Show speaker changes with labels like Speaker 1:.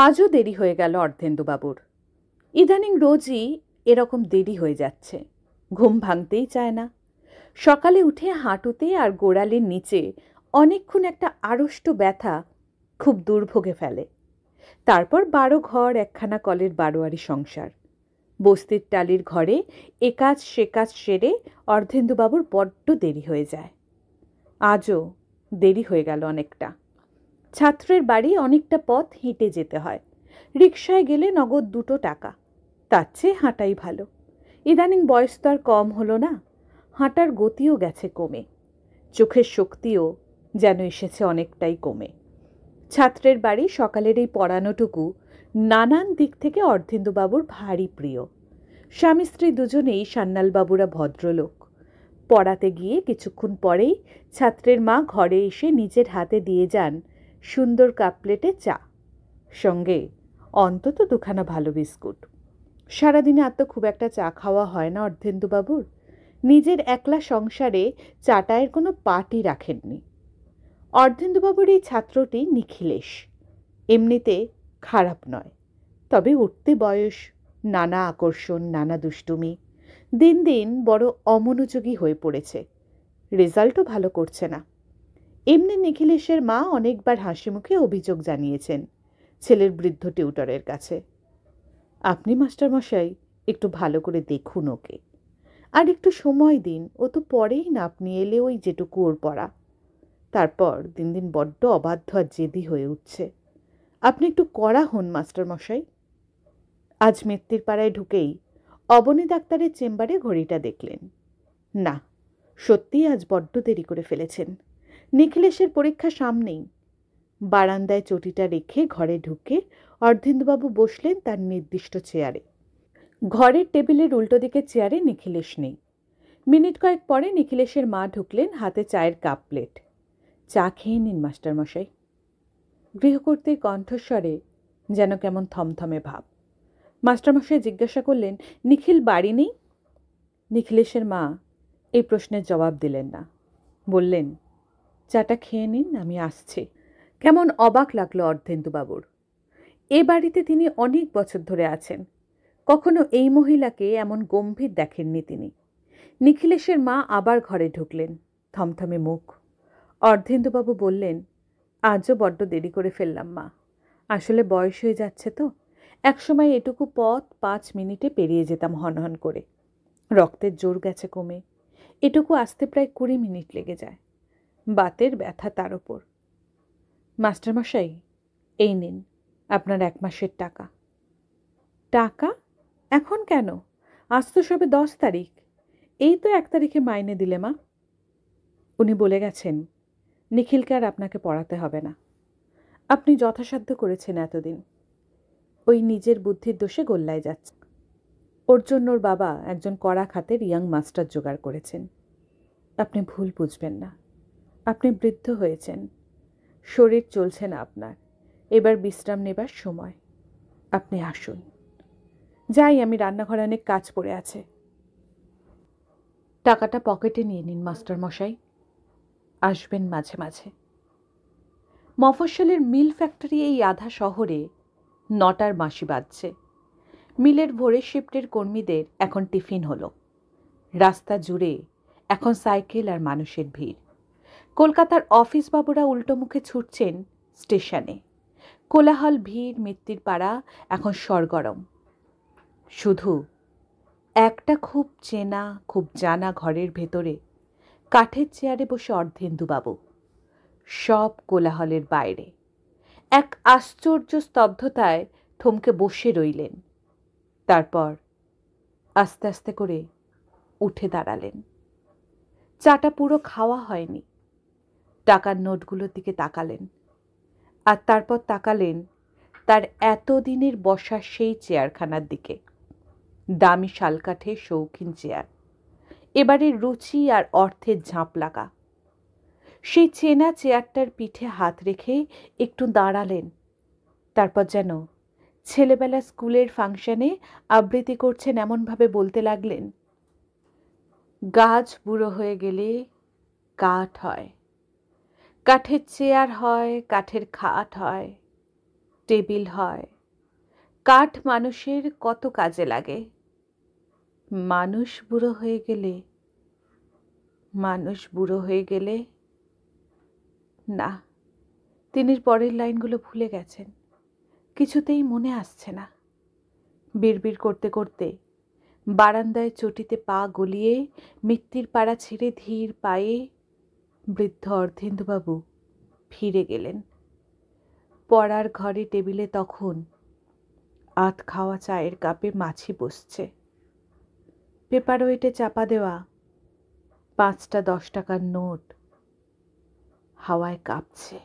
Speaker 1: আজও দেরি হয়ে গেল অর্ধেন্দুবাবুর। ইদানিং রোজই এরকম দেরি হয়ে যাচ্ছে। ঘুম ভাঙতেই চায় না। সকালে উঠে হাঁটুতে আর গোড়ালির নিচে অনেকক্ষণ একটা আড়ষ্ট ব্যথা খুব দুর্ভোগে ফেলে। তারপর 12 ঘর একখানা কলের বারোয়ারি সংসার। বস্তির টালির ঘরে এ কাজ সে কাজ সেরে অর্ধেন্দুবাবুর বড্ড দেরি হয়ে যায়। আজও দেরি হয়ে গেল অনেকটা। ছাত্রের বাড়ি অনেকটা পথ হেঁটে যেতে হয়। রিকশায় গেলে নগদ 2 টাকা। তার চেয়ে হাঁটাই ভালো। ইদানিং বয়স তো আর কম হলো না। হাঁটার গতিও গেছে কমে। চোখের শক্তিও যেন এসেছে অনেকটাই কমে। ছাত্রের বাড়ি সকালের এই পড়ানোটুকু নানান দিক থেকে অর্ধেন্দুবাবুর ভারী প্রিয়। স্বামী স্ত্রী দুজনেই সান্যালবাবুরা ভদ্রলোক। পড়াতে গিয়ে কিছুক্ষণ পরেই ছাত্রের মা ঘরে এসে নিজের হাতে দিয়ে যান সুন্দর কাপ প্লেটে চা, সঙ্গে অন্তত 2খানা ভালো বিস্কুট। সারাদিনে আর তো খুব একটা চা খাওয়া হয় না অর্ধেন্দুবাবুর। নিজের একলা সংসারে চাটায়ের কোনো পার্টি রাখেননি। অর্ধেন্দুবাবুর এই ছাত্রটি নিখিলেশ। এমনিতে খারাপ নয়, তবে উঠতে বয়স, নানা আকর্ষণ, নানা দুষ্টুমি। দিন দিন বড় অমনোযোগী হয়ে পড়েছে। রেজাল্টও ভালো করছে না। এমনি নিখিলেশের মা অনেকবার হাসি মুখে অভিযোগ জানিয়েছেন ছেলের বৃদ্ধ টিউটরের কাছে। আপনি মাস্টারমশাই একটু ভালো করে দেখুন ওকে, আর একটু সময় দিন। ও তো পড়েই না, আপনি এলে ওই যেটুকু ওর পড়া। তারপর দিন দিন বড্ড অবাধ্য আর জেদি হয়ে উঠছে। আপনি একটু কড়া হন মাস্টারমশাই। আজ মৃত্যুর পাড়ায় ঢুকেই অবনী ডাক্তারের চেম্বারে ঘড়িটা দেখলেন। না, সত্যিই আজ বড্ড দেরি করে ফেলেছেন। নিখিলেশের পরীক্ষা সামনেই। বারান্দায় চটিটা রেখে ঘরে ঢুকে অর্ধেন্দুবাবু বসলেন তার নির্দিষ্ট চেয়ারে। ঘরের টেবিলের উল্টো দিকের চেয়ারে নিখিলেশ নেই। মিনিট কয়েক পরে নিখিলেশের মা ঢুকলেন, হাতে চায়ের কাপ প্লেট। চা খেয়ে নিন মাস্টারমশাই। গৃহকর্ত্রীর কণ্ঠস্বরে যেন কেমন থমথমে ভাব। মাস্টারমশাই জিজ্ঞাসা করলেন, নিখিল বাড়ি নেই? নিখিলেশের মা এই প্রশ্নের জবাব দিলেন না। বললেন, চাটা খেয়ে নিন, আমি আসছি। কেমন অবাক লাগলো অর্ধেন্দুবাবুর। এ বাড়িতে তিনি অনেক বছর ধরে আছেন। কখনো এই মহিলাকে এমন গম্ভীর দেখেননি তিনি। নিখিলেশের মা আবার ঘরে ঢুকলেন, থমথমে মুখ। অর্ধেন্দুবাবু বললেন, আজও বড্ড দেরি করে ফেললাম মা। আসলে বয়স হয়ে যাচ্ছে তো। একসময় এটুকু পথ 5 মিনিটে পেরিয়ে যেতাম হনহন করে। রক্তের জোর গেছে কমে। এটুকু আসতে প্রায় 20 মিনিট লেগে যায়। বাতের ব্যথা তার ওপর। মাস্টারমশাই, এই নিন আপনার 1 মাসের টাকা। টাকা? এখন কেন? আজ তো সবে 10 তারিখ। এই তো 1 তারিখে মাইনে দিলে মা। উনি বলে গেছেন নিখিলকে আর আপনাকে পড়াতে হবে না। আপনি যথাসাধ্য করেছেন এতদিন। ওই নিজের বুদ্ধির দোষে গোল্লায় যাচ্ছে। ওর জন্য ওর বাবা একজন কড়া খাতের ইয়াং মাস্টার জোগাড় করেছেন। আপনি ভুল বুঝবেন না। আপনি বৃদ্ধ হয়েছেন, শরীর চলছে না আপনার। এবার বিশ্রাম নেবার সময়। আপনি আসুন। যাই, আমি রান্নাঘরে অনেক কাজ পড়ে আছে। টাকাটা পকেটে নিয়ে নিন মাস্টারমশাই। আসবেন মাঝে মাঝে। মফস্বলের মিল ফ্যাক্টরি এই আধা শহরে 9টার বাঁশি বাজছে। মিলের ভোরের শিফটের কর্মীদের এখন টিফিন হলো। রাস্তা জুড়ে এখন সাইকেল আর মানুষের ভিড়। কলকাতার অফিস বাবুরা উল্টো মুখে ছুটছেন স্টেশনে। কোলাহল, ভিড়, মৃত্যুর পাড়া এখন সরগরম। শুধু একটা খুব চেনা, খুব জানা ঘরের ভেতরে কাঠের চেয়ারে বসে অর্ধেন্দুবাবু। সব কোলাহলের বাইরে এক আশ্চর্য স্তব্ধতায় থমকে বসে রইলেন। তারপর আস্তে আস্তে করে উঠে দাঁড়ালেন। চাটা পুরো খাওয়া হয়নি। টাকার নোটগুলোর দিকে তাকালেন, আর তারপর তাকালেন তার এতদিনের বসার সেই চেয়ারখানার দিকে। দামি শালকাঠের শৌখিন চেয়ার, এবারে রুচি আর অর্থের ঝাঁপ লাগা। সেই চেনা চেয়ারটার পিঠে হাত রেখে একটু দাঁড়ালেন। তারপর যেন ছেলেবেলা স্কুলের ফাংশনে আবৃত্তি করছেন এমনভাবে বলতে লাগলেন, গাছ বুড়ো হয়ে গেলে কাঠ হয়, কাঠের চেয়ার হয়, কাঠের খাট হয়, টেবিল হয়। কাঠ মানুষের কত কাজে লাগে। মানুষ বুড়ো হয়ে গেলে না, তিনি পরের লাইনগুলো ভুলে গেছেন। কিছুতেই মনে আসছে না। বিড়বিড় করতে করতে বারান্দায় চটিতে পা গলিয়ে মৃত্যুর পাড়া ছেড়ে ধীর পায়ে বৃদ্ধ অর্ধেন্দুবাবু ফিরে গেলেন। পড়ার ঘরে টেবিলে তখন আধ খাওয়া চায়ের কাপে মাছি বসছে। পেপার ওয়েটে চাপা দেওয়া 5টা 10 টাকার নোট হাওয়ায় কাঁপছে।